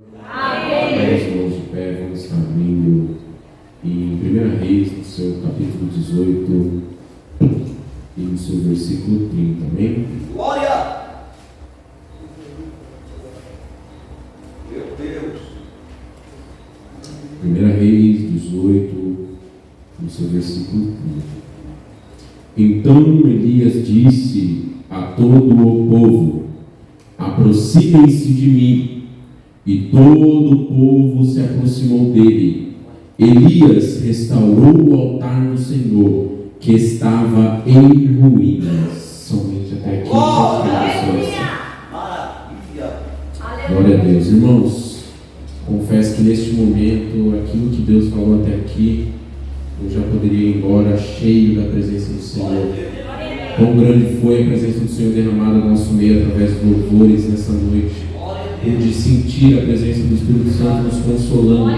Amém. Irmãos de pé, vamos estar abrindo em 1 Reis, no seu capítulo 18 e no seu versículo 30, amém? Glória! Meu Deus! 1 Reis 18, no seu versículo 30. Então Elias disse a todo o povo: aproximem-se de mim. E todo o povo se aproximou dele. Elias restaurou o altar do Senhor, que estava em ruínas. Somente até aqui. Maravilha! Glória a Deus. Irmãos, confesso que neste momento, aquilo que Deus falou até aqui, eu já poderia ir embora cheio da presença do Senhor. Quão grande foi a presença do Senhor derramada no nosso meio através dos louvores nessa noite. De sentir a presença do Espírito Santo nos consolando,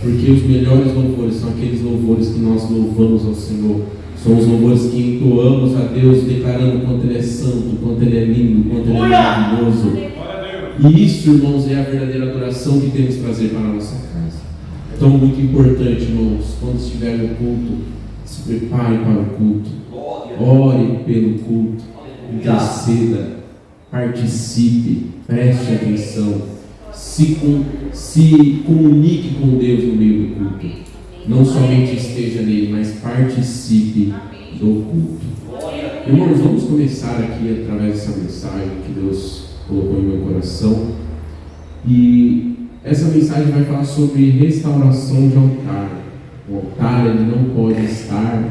porque os melhores louvores são aqueles louvores que nós louvamos ao Senhor, são os louvores que entoamos a Deus, declarando quanto Ele é santo, quanto Ele é lindo, quanto Ele é maravilhoso. E isso, irmãos, é a verdadeira adoração que temos que trazer para a nossa casa. Então, muito importante, irmãos, quando estiver no culto, se prepare para o culto, ore pelo culto, interceda, participe, preste atenção, se comunique com Deus no meio do culto. Não somente esteja nele, mas participe do culto. Irmãos, vamos começar aqui através dessa mensagem que Deus colocou em meu coração. E essa mensagem vai falar sobre restauração de altar. O altar, ele não pode estar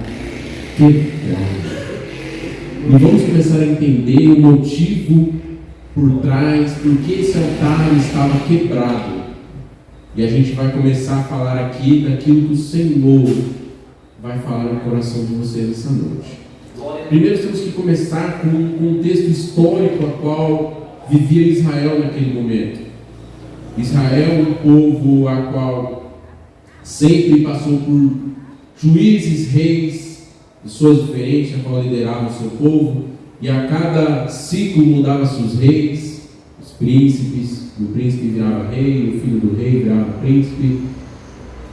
quebrado. E vamos começar a entender o motivo por trás, porque esse altar estava quebrado. E a gente vai começar a falar aqui daquilo que o Senhor vai falar no coração de vocês essa noite. Primeiro temos que começar com um contexto histórico a qual vivia Israel naquele momento. Israel, um povo a qual sempre passou por juízes, reis, pessoas diferentes, a qual lideravam o seu povo, e a cada ciclo mudava seus reis, os príncipes, o príncipe virava rei, o filho do rei virava príncipe,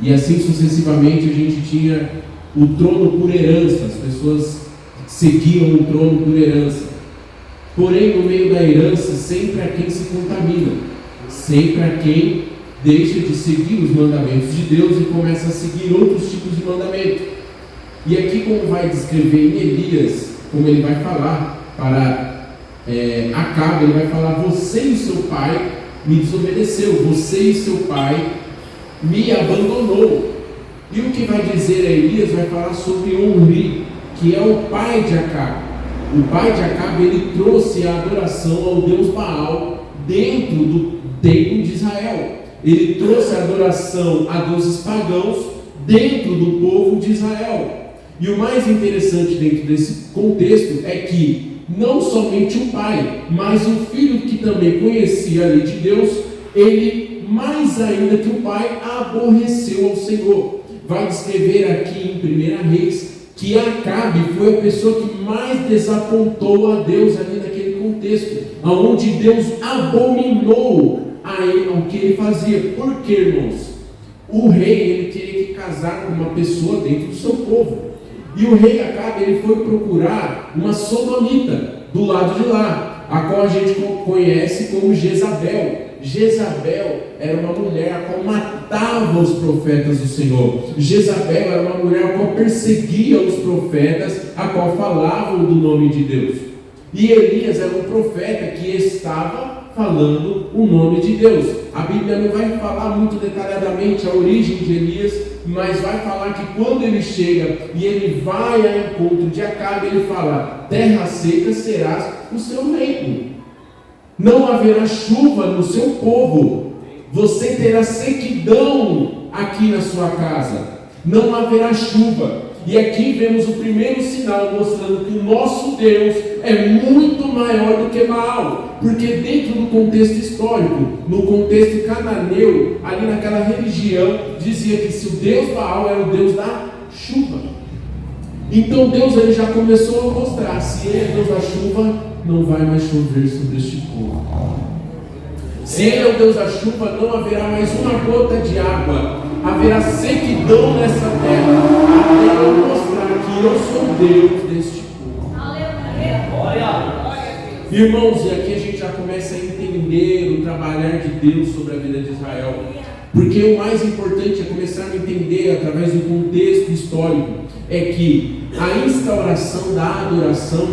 e assim sucessivamente a gente tinha o trono por herança, as pessoas seguiam o trono por herança. Porém, no meio da herança, sempre há quem se contamina, sempre há quem deixa de seguir os mandamentos de Deus e começa a seguir outros tipos de mandamentos. E aqui, como vai descrever em Elias, como ele vai falar para Acabe, ele vai falar: você e seu pai me desobedeceu, você e seu pai me abandonou. E o que vai dizer a Elias vai falar sobre Omri, que é o pai de Acabe. O pai de Acabe, ele trouxe a adoração ao deus Baal dentro do templo de Israel. Ele trouxe a adoração a deuses pagãos dentro do povo de Israel. E o mais interessante dentro desse contexto é que não somente o pai, mas o filho, que também conhecia a lei de Deus, ele, mais ainda que o pai, aborreceu ao Senhor. Vai descrever aqui em 1 Reis que Acabe foi a pessoa que mais desapontou a Deus ali naquele contexto, onde Deus abominou a ele, ao que ele fazia. Por quê, irmãos? O rei, ele teria que casar com uma pessoa dentro do seu povo. E o rei Acabe, ele foi procurar uma sodomita do lado de lá, a qual a gente conhece como Jezabel. Jezabel era uma mulher a qual matava os profetas do Senhor. Jezabel era uma mulher a qual perseguia os profetas, a qual falavam do nome de Deus. E Elias era um profeta que estava falando o nome de Deus. A Bíblia não vai falar muito detalhadamente a origem de Elias, mas vai falar que quando ele chega e ele vai ao encontro de Acabe, ele fala: terra seca serás o seu reino, não haverá chuva no seu povo, você terá sequidão aqui na sua casa, não haverá chuva. E aqui vemos o primeiro sinal mostrando que o nosso Deus é muito maior do que Baal, porque dentro do contexto histórico, no contexto cananeu, ali naquela religião, dizia que se o Deus Baal era o Deus da chuva. Então Deus, ele já começou a mostrar: se ele é Deus da chuva, não vai mais chover sobre este povo. Se Ele é o Deus da chuva, não haverá mais uma gota de água. Haverá sequidão nessa terra, até eu mostrar que eu sou Deus deste povo. Irmãos, e aqui a gente já começa a entender o trabalhar de Deus sobre a vida de Israel. Porque o mais importante é começar a entender, através do contexto histórico, é que a instauração da adoração,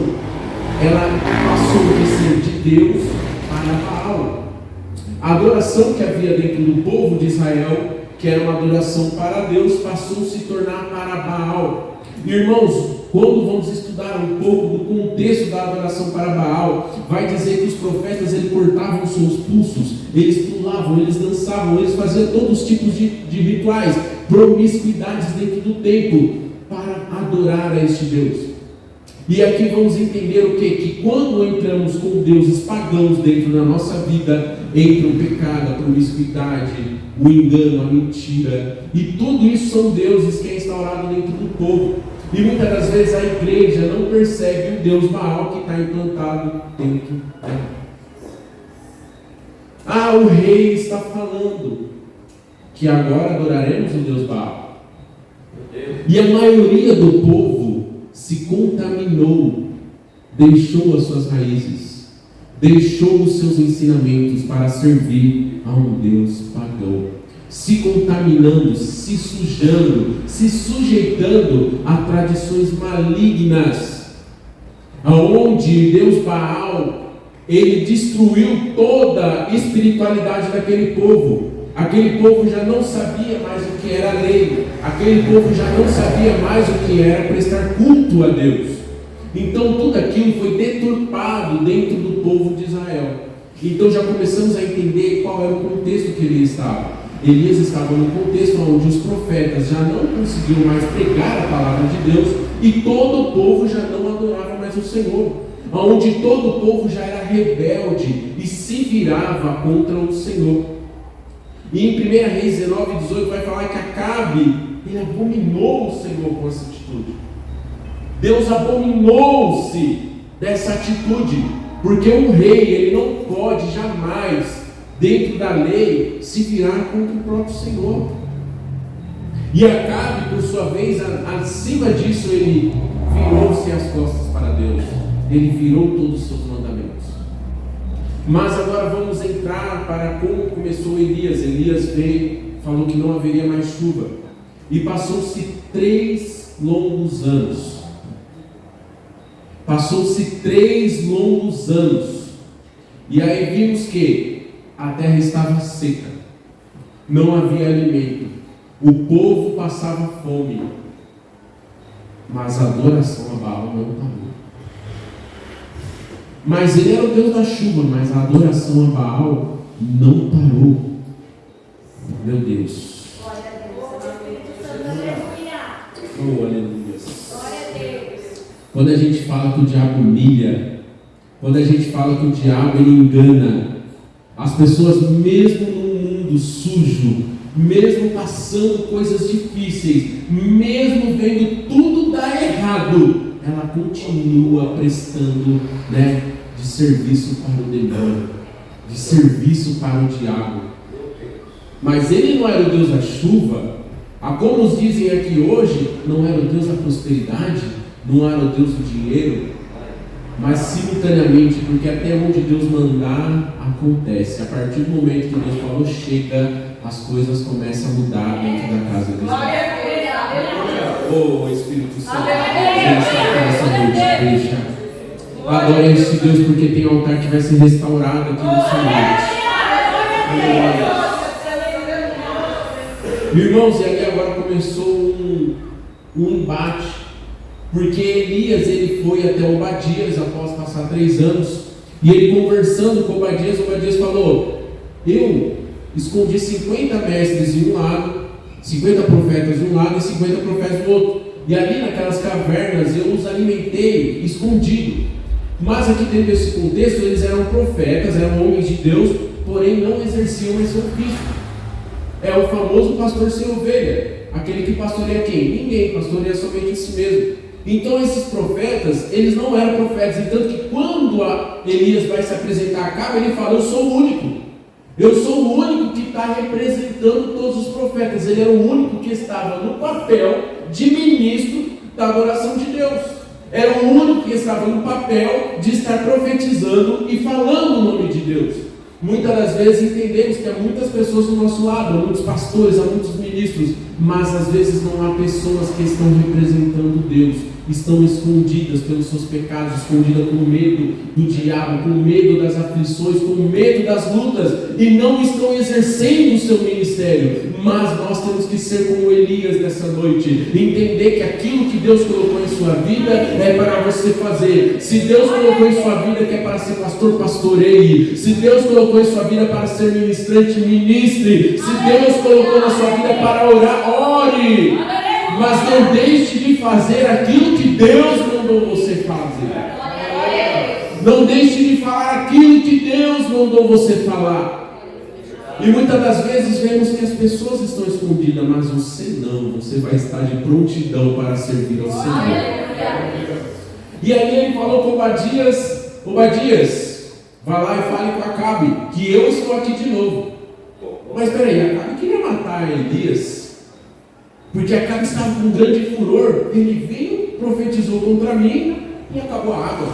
ela passou de ser de Deus para Baal. A adoração que havia dentro do povo de Israel, que era uma adoração para Deus, passou a se tornar para Baal. Irmãos, quando vamos estudar um pouco do contexto da adoração para Baal, vai dizer que os profetas eles cortavam seus pulsos, eles pulavam, eles dançavam, eles faziam todos os tipos de rituais, promiscuidades dentro do templo, para adorar a este Deus. E aqui vamos entender o quê? Que quando entramos com deuses pagãos dentro da nossa vida, entra o pecado, a promiscuidade, o engano, a mentira, e tudo isso são deuses que é instaurado dentro do povo. E muitas das vezes a igreja não percebe o Deus Baal que está implantado dentro dela. O rei está falando que agora adoraremos o Deus Baal. E a maioria do povo se contaminou, deixou as suas raízes, deixou os seus ensinamentos para servir a um Deus pagão, se contaminando, se sujando, se sujeitando a tradições malignas, aonde Deus Baal, ele destruiu toda a espiritualidade daquele povo. Aquele povo já não sabia mais o que era lei, aquele povo já não sabia mais o que era prestar culto a Deus. Então tudo aquilo foi deturpado dentro do povo de Israel. Então já começamos a entender qual era o contexto que Elias estava. Elias estava no contexto onde os profetas já não conseguiam mais pregar a palavra de Deus e todo o povo já não adorava mais o Senhor, onde todo o povo já era rebelde e se virava contra o Senhor. E em 1 Reis 19:18 vai falar que Acabe, ele abominou o Senhor com essa atitude. Deus abominou-se dessa atitude, porque um rei, ele não pode jamais, dentro da lei, se virar contra o próprio Senhor. E Acabe, por sua vez, acima disso, ele virou-se as costas para Deus, ele virou todos os seus mandamentos. Mas agora vamos entrar para como começou Elias. Elias veio, falou que não haveria mais chuva, e passou-se 3 longos anos. Passou-se 3 longos anos, e aí vimos que a terra estava seca, não havia alimento, o povo passava fome, mas a adoração a Baal não parou. Mas ele era o Deus da chuva, mas a adoração a Baal não parou. Meu Deus. Glória a Deus. Oh, aleluia. Quando a gente fala que o diabo humilha, quando a gente fala que o diabo ele engana, as pessoas mesmo no mundo sujo, mesmo passando coisas difíceis, mesmo vendo tudo dar errado, ela continua prestando, de serviço para o demônio, de serviço para o diabo. Mas ele não era o Deus da chuva, como nos dizem aqui hoje, não era o Deus da prosperidade, não era o Deus do dinheiro, mas simultaneamente, porque até onde Deus mandar, acontece. A partir do momento que Deus falou, chega, as coisas começam a mudar dentro da casa de Deus. Oh, Espírito Santo, essa noite, deixa. Adore este Deus, porque tem um altar que vai ser restaurado aqui nessa noite. Irmãos, e aqui agora começou um embate, porque Elias ele foi até Obadias após passar 3 anos, e ele conversando com Obadias falou: eu escondi 50 mestres de um lado, 50 profetas de um lado e 50 profetas do outro, e ali naquelas cavernas eu os alimentei escondido. Mas aqui dentro desse contexto eles eram profetas, eram homens de Deus, porém não exerciam esse ofício. É o famoso pastor sem ovelha, aquele que pastoreia quem? Ninguém, pastoreia somente a si mesmo. Então esses profetas, eles não eram profetas, e tanto que quando Elias vai se apresentar a Acabe, ele fala: eu sou o único. Eu sou o único que está representando todos os profetas. Ele era o único que estava no papel de ministro da adoração de Deus. Era o único que estava no papel de estar profetizando e falando o nome de Deus. Muitas das vezes entendemos que há muitas pessoas do nosso lado, há muitos pastores, há muitos ministros, mas às vezes não há pessoas que estão representando Deus, estão escondidas pelos seus pecados, escondidas com medo do diabo, com medo das aflições, com medo das lutas, e não estão exercendo o seu ministério. Mas nós temos que ser como Elias nessa noite, entender que aquilo que Deus colocou em sua vida é para você fazer. Se Deus colocou em sua vida que é para ser pastor, pastoreie. Se Deus colocou em sua vida para ser ministrante, ministre. Se Deus colocou na sua vida para orar, ore. Mas não deixe de fazer aquilo que Deus mandou você fazer. Não deixe de falar aquilo que Deus mandou você falar. E muitas das vezes vemos que as pessoas estão escondidas, mas você não. Você vai estar de prontidão para servir ao Senhor. E aí ele falou com Obadias: Obadias, vai lá e fale com Acabe, que eu estou aqui de novo. Mas peraí, Acabe queria matar Elias, porque Acabe estava com um grande furor. Ele veio, profetizou contra mim e acabou a água.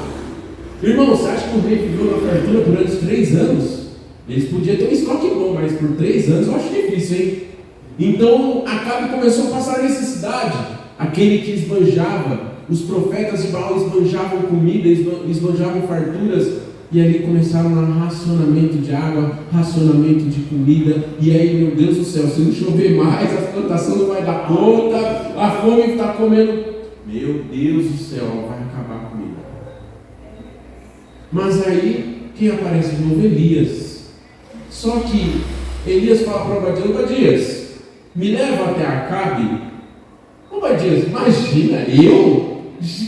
Irmão, você acha que o rei viveu na fartura durante 3 anos? Eles podiam ter um estoque bom, mas por 3 anos eu acho difícil, hein? Então Acabe começou a passar necessidade. Aquele que esbanjava, os profetas de Baal esbanjavam comida, esbanjavam farturas, e ali começaram um racionamento de água, racionamento de comida. E aí, meu Deus do céu, se não chover mais, a plantação não vai dar conta, a fome está comendo. Meu Deus do céu, vai acabar a comida. Mas aí, quem aparece de novo? Elias. Só que Elias fala para Obadias: Obadias, me leva até Acabe. Obadias, imagina, eu?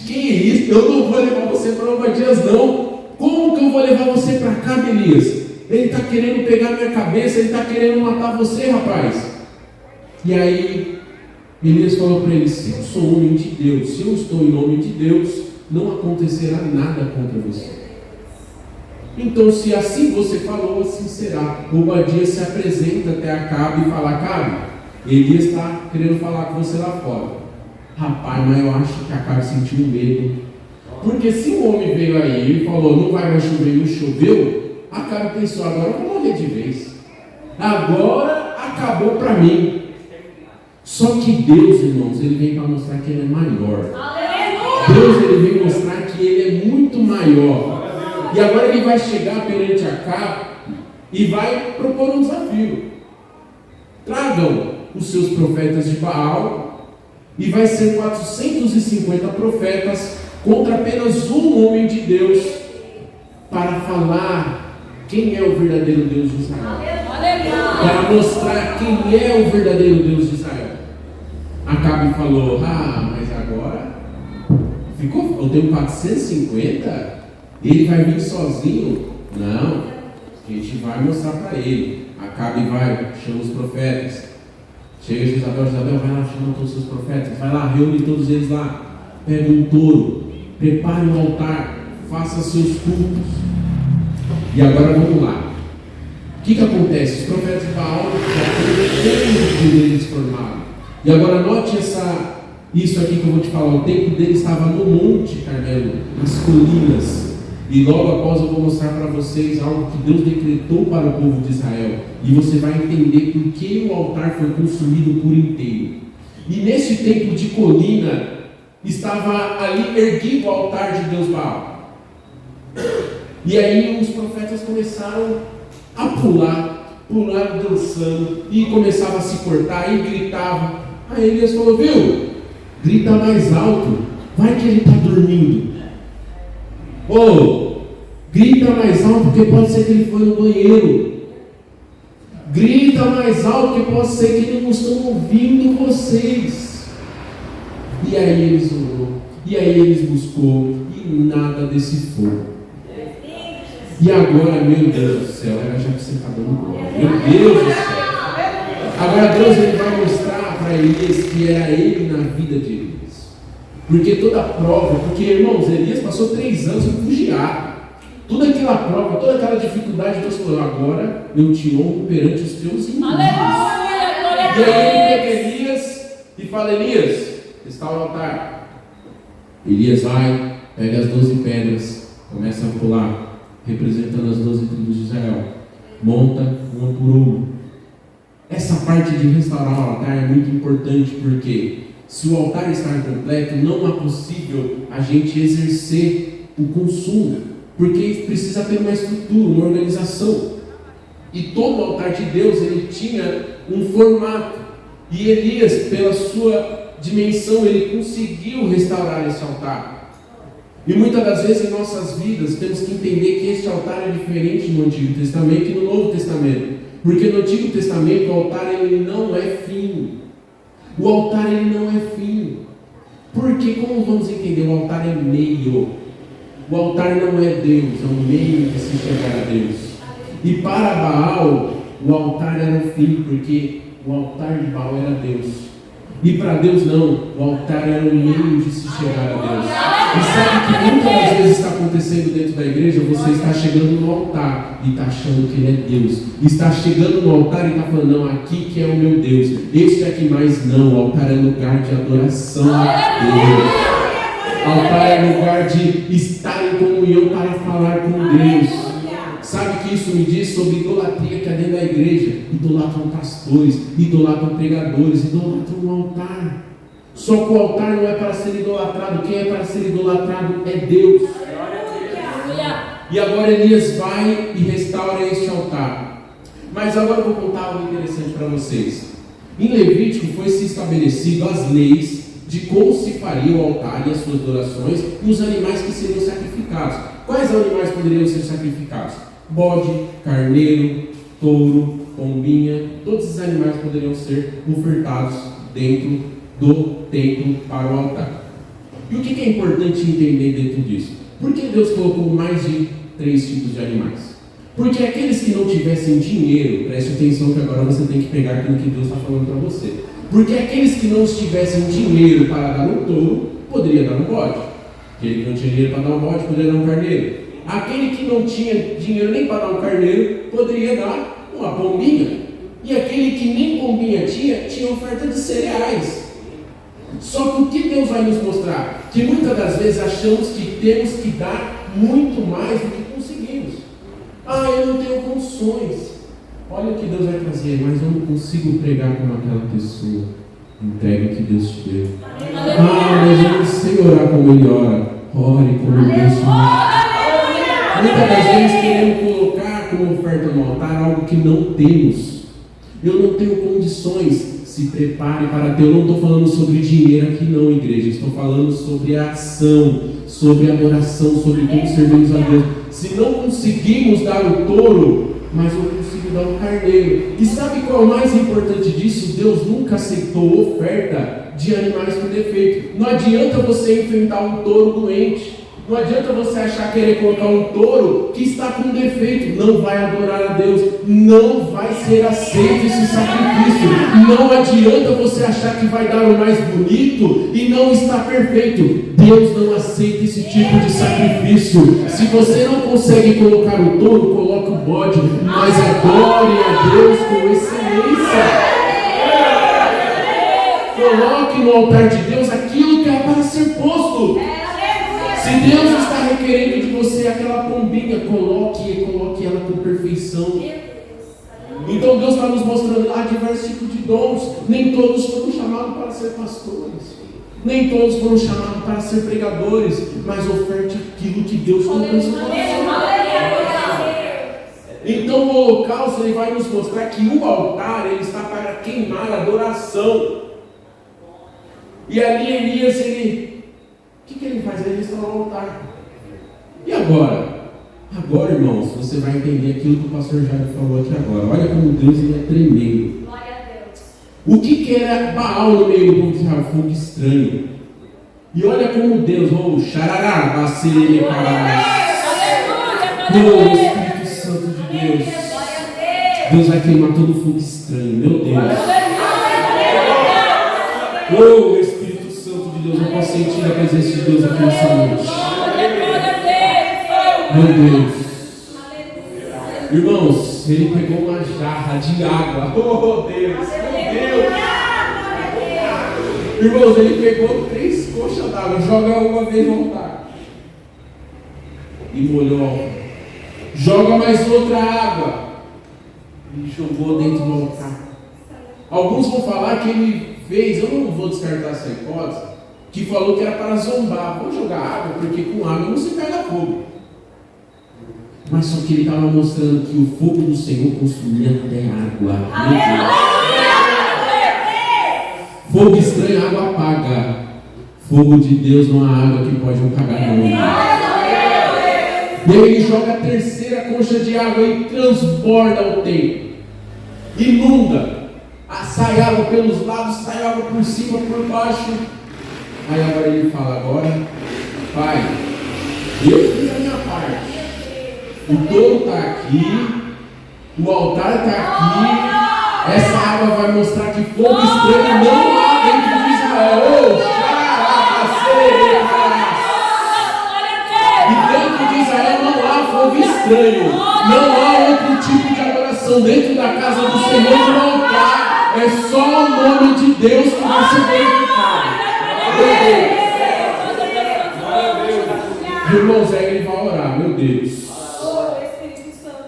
Que é isso? Eu não vou levar você para Obadias, não. Como que eu vou levar você para Acabe, Elias? Ele está querendo pegar minha cabeça, ele está querendo matar você, rapaz. E aí Elias falou para ele: se eu sou homem de Deus, se eu estou em nome de Deus, não acontecerá nada contra você. Então, se assim você falou, assim será. Obadias se apresenta até Acabe e fala: Acabe, Elias está querendo falar com você lá fora. Rapaz, mas eu acho que Acabe sentiu medo. Porque se o homem veio aí e falou: não vai mais chover, não choveu, Acabe pensou: agora eu vou morrer de vez. Agora acabou para mim. Só que Deus, irmãos, ele vem para mostrar que ele é maior. Deus, ele vem mostrar que ele é muito maior. E agora ele vai chegar perante Acabe e vai propor um desafio. Tragam os seus profetas de Baal, e vai ser 450 profetas contra apenas um homem de Deus, para falar quem é o verdadeiro Deus de Israel. Para mostrar quem é o verdadeiro Deus de Israel. Acabe falou: mas agora eu tenho 450? Ele vai vir sozinho? Não, a gente vai mostrar para ele. Acabe vai, chama os profetas. Chega Jezabel, vai lá, chama todos os seus profetas. Vai lá, reúne todos eles lá. Pega um touro, prepare um altar, faça seus cultos. E agora vamos lá. O que acontece? Os profetas de Baal já têm o templo deles formado. E agora note isso aqui que eu vou te falar. O templo deles estava no Monte Carmelo, nas colinas. E logo após eu vou mostrar para vocês algo que Deus decretou para o povo de Israel. E você vai entender por que o altar foi consumido por inteiro. E nesse templo de colina, estava ali erguido o altar de Deus Baal. E aí os profetas começaram a pular dançando, e começava a se cortar, e gritava. Aí Elias falou: viu? Grita mais alto, vai que ele está dormindo. Grita mais alto, porque pode ser que ele foi no banheiro. Grita mais alto, porque pode ser que eles não estão ouvindo vocês. E aí eles orou, e aí eles buscou, e nada desse fogo. E agora, meu Deus do céu, era já que você está dando glória. Meu Deus do céu. Agora Deus ele vai mostrar para Elias que era ele na vida de Elias. Porque toda prova, porque irmãos, Elias passou 3 anos refugiado. Toda aquela prova, toda aquela dificuldade, Deus falou: agora eu te honro perante os teus inimigos. E aí ele pega Elias e fala: Elias, restaura o altar. Elias vai, pega as 12 pedras, começa a pular, representando as 12 tribos de Israel, monta uma por uma. Essa parte de restaurar o altar é muito importante, porque se o altar está incompleto, não é possível a gente exercer o consumo, porque precisa ter uma estrutura, uma organização. E todo altar de Deus, ele tinha um formato, e Elias, pela sua dimensão, ele conseguiu restaurar esse altar. E muitas das vezes em nossas vidas temos que entender que este altar é diferente no Antigo Testamento e no Novo Testamento, porque no Antigo Testamento o altar ele não é fim. O altar ele não é fim. Porque, como vamos entender, o altar é meio. O altar não é Deus, é um meio de se chegar a Deus. E para Baal, o altar era o fim, porque o altar de Baal era Deus. E para Deus não, o altar era um meio de se chegar a Deus. E sabe que muitas das vezes está acontecendo dentro da igreja? Você está chegando no altar e está achando que ele é Deus. Está chegando no altar e está falando: não, aqui que é o meu Deus. Este aqui mais não. O altar é lugar de adoração a Deus. Altar é lugar de estar em comunhão para falar com Deus. Sabe que isso me diz sobre idolatria que é dentro da igreja? Idolatram pastores, idolatram pregadores, idolatram o altar. Só que o altar não é para ser idolatrado. Quem é para ser idolatrado é Deus. E agora Elias vai e restaura este altar. Mas agora eu vou contar algo interessante para vocês. Em Levítico foi se estabelecido as leis de como se faria o altar e as suas adorações e os animais que seriam sacrificados. Quais animais poderiam ser sacrificados? Bode, carneiro, touro, pombinha. Todos esses animais poderiam ser ofertados dentro do templo para o altar. E o que é importante entender dentro disso? Por que Deus colocou mais de 3 tipos de animais? Porque aqueles que não tivessem dinheiro, preste atenção que agora você tem que pegar aquilo que Deus está falando para você. Porque aqueles que não tivessem dinheiro para dar um touro, poderia dar um bode. Aquele que não tinha dinheiro para dar um bode, poderia dar um carneiro. Aquele que não tinha dinheiro nem para dar um carneiro, poderia dar uma pombinha. E aquele que nem pombinha tinha oferta de cereais. Só que o que Deus vai nos mostrar? Que muitas das vezes achamos que temos que dar muito mais do que conseguimos. Ah, eu não tenho condições. Olha o que Deus vai trazer, mas eu não consigo pregar como aquela pessoa. Entrega o que Deus te deu. Ah, mas eu não sei orar como ele ora. Ore como Deus te deu. Muitas das vezes queremos colocar como oferta no altar algo que não temos. Eu não tenho condições. Se prepare para ter. Eu não estou falando sobre dinheiro aqui não, igreja. Estou falando sobre a ação, sobre a adoração, sobre como servimos a Deus. Se não conseguimos dar o touro, mas eu consigo dar o carneiro. E sabe qual é o mais importante disso? Deus nunca aceitou oferta de animais com defeito. Não adianta você enfrentar um touro doente. Não adianta você achar querer colocar um touro que está com defeito. Não vai adorar a Deus. Não vai ser aceito esse sacrifício. Não adianta você achar que vai dar o mais bonito e não está perfeito. Deus não aceita esse tipo de sacrifício. Se você não consegue colocar o touro, coloque o bode. Mas adore a Deus com excelência. Coloque no altar de Deus aquilo que é para ser posto. Se Deus está requerendo de você aquela pombinha, coloque ela com perfeição. Então Deus está nos mostrando lá diversos tipos de dons. Nem todos foram chamados para ser pastores. Nem todos foram chamados para ser pregadores. Mas oferte aquilo que Deus colocou no seu coração. Então o holocausto ele vai nos mostrar que o altar ele está para queimar a adoração. E ali Elias o que ele faz? Ele restaura o altar. E agora? Agora, irmãos, você vai entender aquilo que o pastor Jairo falou aqui agora. Olha como Deus ele é tremendo. Glória a Deus. O que era Baal no meio do povo de Israel? Fogo estranho. E olha como Deus, xarará, bacilele, carará. Oh, Espírito Santo de Deus. Deus vai queimar todo fogo estranho, meu Deus. Oh, Espírito Santo de Deus, eu posso sentir a presença de Deus aqui nessa noite. Meu Deus. Irmãos, ele pegou uma jarra de água. Oh Deus, meu Deus. Irmãos, ele pegou 3 coxas d'água, joga uma vez no altar e molhou. Joga mais outra água e jogou dentro do altar. Alguns vão falar que ele fez, eu não vou descartar essa hipótese, que falou que era para zombar. Vamos jogar água, porque com água não se pega fogo. Mas só que ele estava mostrando que o fogo do Senhor consumia até água. Fogo estranho, água apaga. Fogo de Deus não há água que pode apagar não. E aí ele joga a 3ª concha de água e transborda o templo. Inunda. Sai água pelos lados, sai água por cima, por baixo. Aí agora ele fala, agora, Pai, eu fiz a minha parte. O touro está aqui, o altar está aqui, essa água vai mostrar que fogo estranho não há dentro de Israel. E dentro de Israel não há fogo estranho, não há outro tipo de adoração dentro da casa do Senhor no altar. É só o nome de Deus que vai ser glorificado. Irmãos, aí ele vai orar, meu Deus.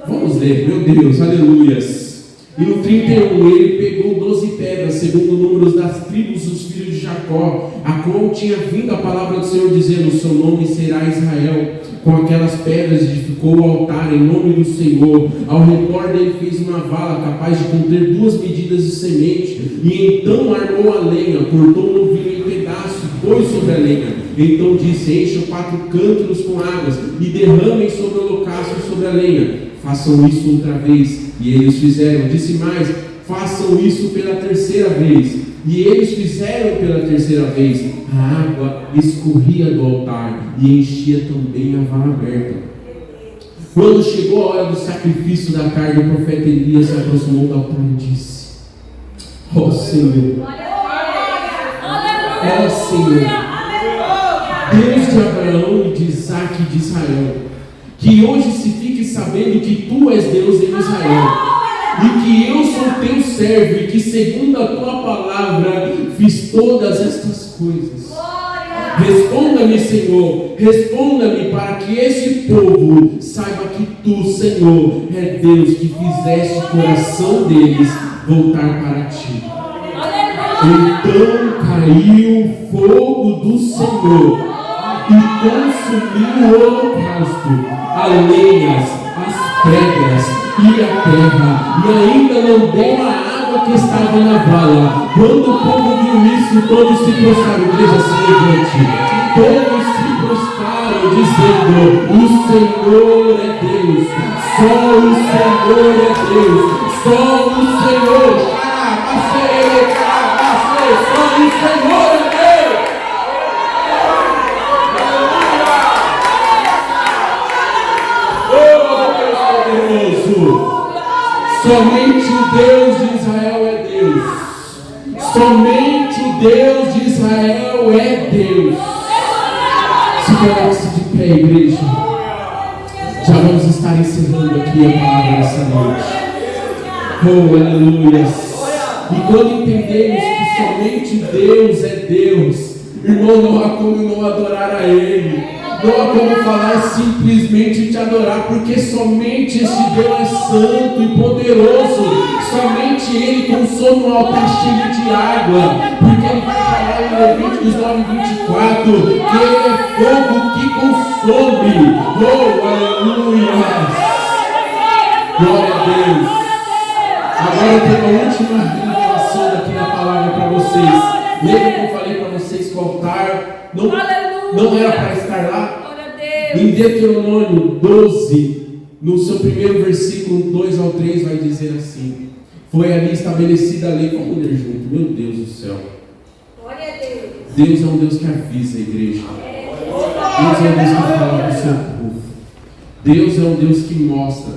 Vamos ler, meu Deus, aleluias. E no 31 ele pegou 12 pedras, segundo números das tribos dos filhos de Jacó, a qual tinha vindo a palavra do Senhor, dizendo: o seu nome será Israel. Com aquelas pedras edificou o altar em nome do Senhor. Ao redor dele fez uma vala capaz de conter 2 medidas de semente. E então armou a lenha, cortou o novilho em pedaços, pôs sobre a lenha. Então disse: encham 4 cântaros com águas e derramem sobre o holocausto e sobre a lenha. Façam isso outra vez. E eles fizeram. Disse mais: façam isso pela 3ª vez. E eles fizeram pela 3ª vez. A água escorria do altar e enchia também a vala aberta. Quando chegou a hora do sacrifício da carne, o profeta Elias se aproximou do altar e disse: ó Senhor, ó Senhor, Deus de Abraão e de Isaac e de Israel, que hoje se fique sabendo que tu és Deus em Israel, e que eu sou teu servo, e que segundo a tua palavra fiz todas estas coisas. Responda-me, Senhor, responda-me, para que este povo saiba que tu, Senhor, é Deus, que fizeste o coração deles voltar para ti. Então caiu o fogo do Senhor e consumiu o holocausto, a lenhas, as pedras e a terra, e ainda não deu a água que estava na vala. Quando o povo viu isso, todos se prostraram. Igreja, se levante. Todos se prostraram, dizendo: o Senhor é Deus, só o Senhor é Deus, só o Senhor. Só o Senhor é Deus. Somente o Deus de Israel é Deus. Somente o Deus de Israel é Deus. Se coloque-se de pé, igreja. Já vamos estar encerrando aqui a palavra nessa noite. Oh, aleluia. E quando entendemos que somente Deus é Deus, irmão, não há como não adorar a Ele. Não há como falar simplesmente te adorar, porque somente este Deus é santo e poderoso. Somente Ele consome um altar cheio de água, porque Ele vai falar em Levíticos 9:24 que Ele é fogo que consome. Oh, aleluia! Glória a Deus! Agora eu tenho a última revelação daqui na palavra para vocês. Lembra que eu falei para vocês que o altar não era para estar lá? Em Deuteronômio 12, no seu primeiro versículo 2 ao 3, vai dizer assim: foi ali estabelecida a lei. Vamos ler junto, meu Deus do céu. Deus é um Deus que avisa a igreja. Deus é um Deus que fala para o seu povo. Deus é um Deus que mostra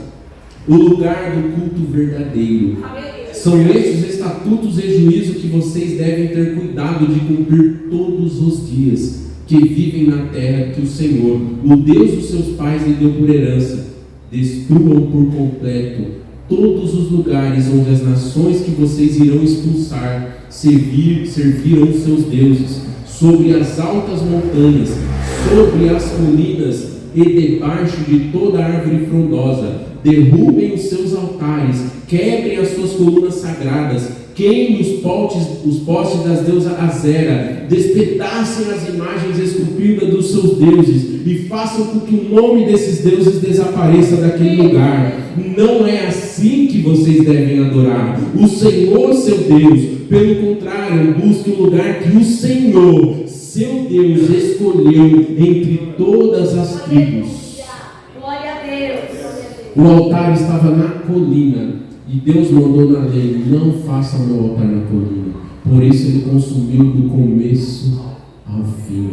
o lugar do culto verdadeiro. São estes os estatutos e juízos que vocês devem ter cuidado de cumprir todos os dias, que vivem na terra que o Senhor, o Deus dos seus pais, lhe deu por herança. Destruam por completo todos os lugares onde as nações que vocês irão expulsar serviram os seus deuses, sobre as altas montanhas, sobre as colinas e debaixo de toda árvore frondosa. Derrubem os seus altares, quebrem as suas colunas sagradas, queimem os postes das deusas Azera, despedacem as imagens esculpidas dos seus deuses e façam com que o nome desses deuses desapareça daquele lugar. Não é assim que vocês devem adorar o Senhor seu Deus. Pelo contrário, busque o lugar que o Senhor seu Deus escolheu entre todas as tribos. Glória a Deus. O altar estava na colina. E Deus mandou na lei: não faça o meu altar na colina. Por isso ele consumiu do começo ao fim.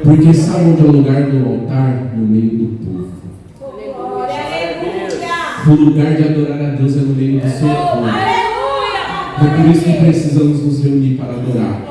Porque sabe onde é o lugar do altar? No meio do povo. O lugar de adorar a Deus é no meio do seu povo. É por isso que precisamos nos reunir para adorar.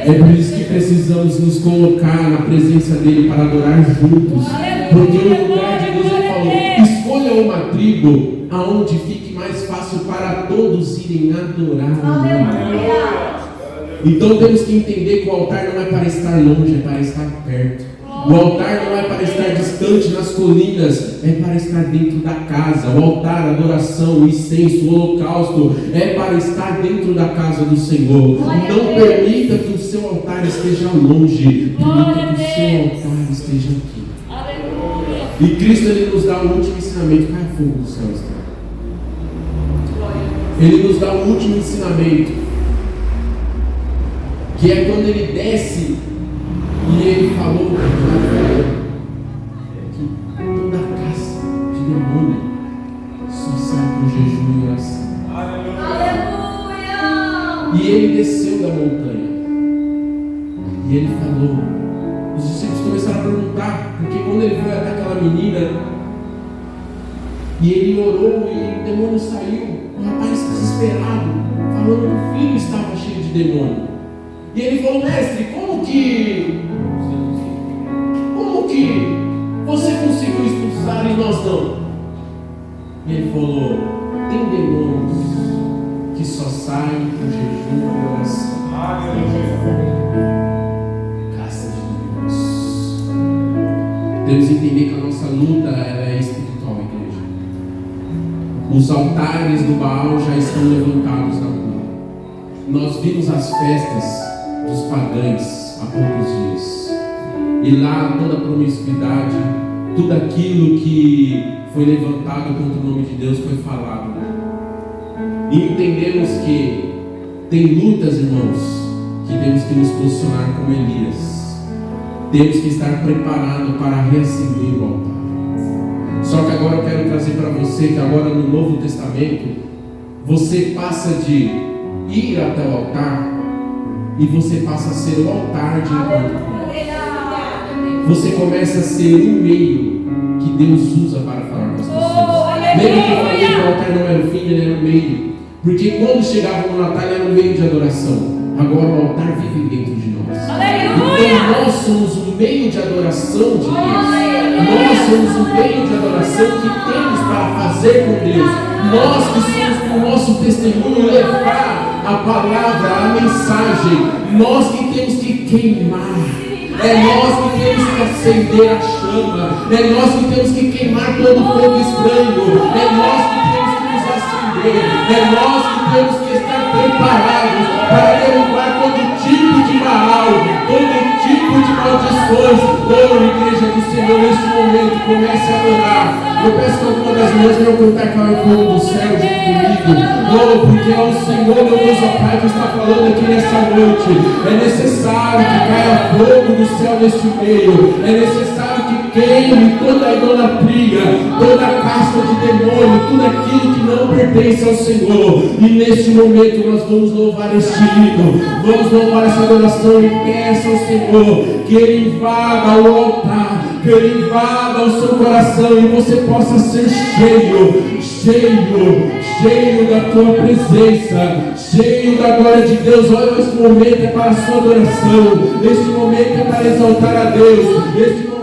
É por isso que precisamos nos colocar na presença dele para adorar juntos. Porque o lugar de Deus, ele falou: escolha uma tribo aonde fique mais fácil para todos irem adorar a Deus. Então temos que entender que o altar não é para estar longe, é para estar perto. O altar não é para estar distante nas colinas, é para estar dentro da casa. O altar, a adoração, o incenso, o holocausto é para estar dentro da casa do Senhor. Não permita que o seu altar esteja longe, permita que o seu altar esteja aqui. E Cristo, ele nos dá o último ensinamento. Cai fogo do céu, está. Ele nos dá o último ensinamento, que é quando ele desce e ele falou que toda caça de demônio só sai com jejum e oração. Aleluia! E ele desceu da montanha e ele falou. Os discípulos começaram a perguntar, porque quando ele foi até aquela menina e ele orou e o demônio saiu, o rapaz desesperado, falando que o filho estava cheio de demônio. E ele falou: mestre, como que você conseguiu expulsar e nós não? E ele falou: tem demônios que só saem com jejum e oração. Caça de demônios. Temos que entender que a nossa luta é espiritual, igreja. Os altares do Baal já estão levantados na rua. Nós vimos as festas dos pagãos há poucos dias. E lá toda a promiscuidade, tudo aquilo que foi levantado contra o nome de Deus foi falado. E entendemos que tem lutas, irmãos, que temos que nos posicionar como Elias. Temos que estar preparados para reacender o altar. Só que agora eu quero trazer para você que agora no Novo Testamento você passa de ir até o altar e você passa a ser o altar de encontro com Deus. Você começa a ser o meio que Deus usa para falar com as pessoas. Lembra que eu falei que o altar não era o fim, ele era o meio. Porque quando chegava no Natal era o meio de adoração. Agora o altar vive dentro de nós. Então nós somos o meio de adoração de Deus. Nós somos o meio de adoração que temos para fazer com Deus. Nós que somos com o nosso testemunho levar a palavra, a mensagem. Nós que temos que queimar. É nós que temos que acender a chama. É nós que temos que queimar todo o fogo estranho. É nós que temos que nos acender. É nós que temos que estar preparados para derrubar todo tipo de mal, todo tipo de maldições. Igreja do Senhor, neste momento, comece a adorar. Eu peço que alguma das mãos venham cantar Caia Fogo do Céu junto comigo. Porque é o Senhor, meu Deus, ó Pai, que está falando aqui nessa noite. É necessário que caia fogo do céu neste meio. É necessário que queime toda a idolatria, toda a casta de demônio, tudo aquilo que não pertence ao Senhor. E neste momento nós vamos louvar este hino, vamos louvar essa adoração e peça ao Senhor que Ele invada o altar, que Ele invada o seu coração e você possa ser cheio, cheio, cheio da tua presença, cheio da glória de Deus. Olha, este momento é para a sua adoração, este momento é para exaltar a Deus, este momento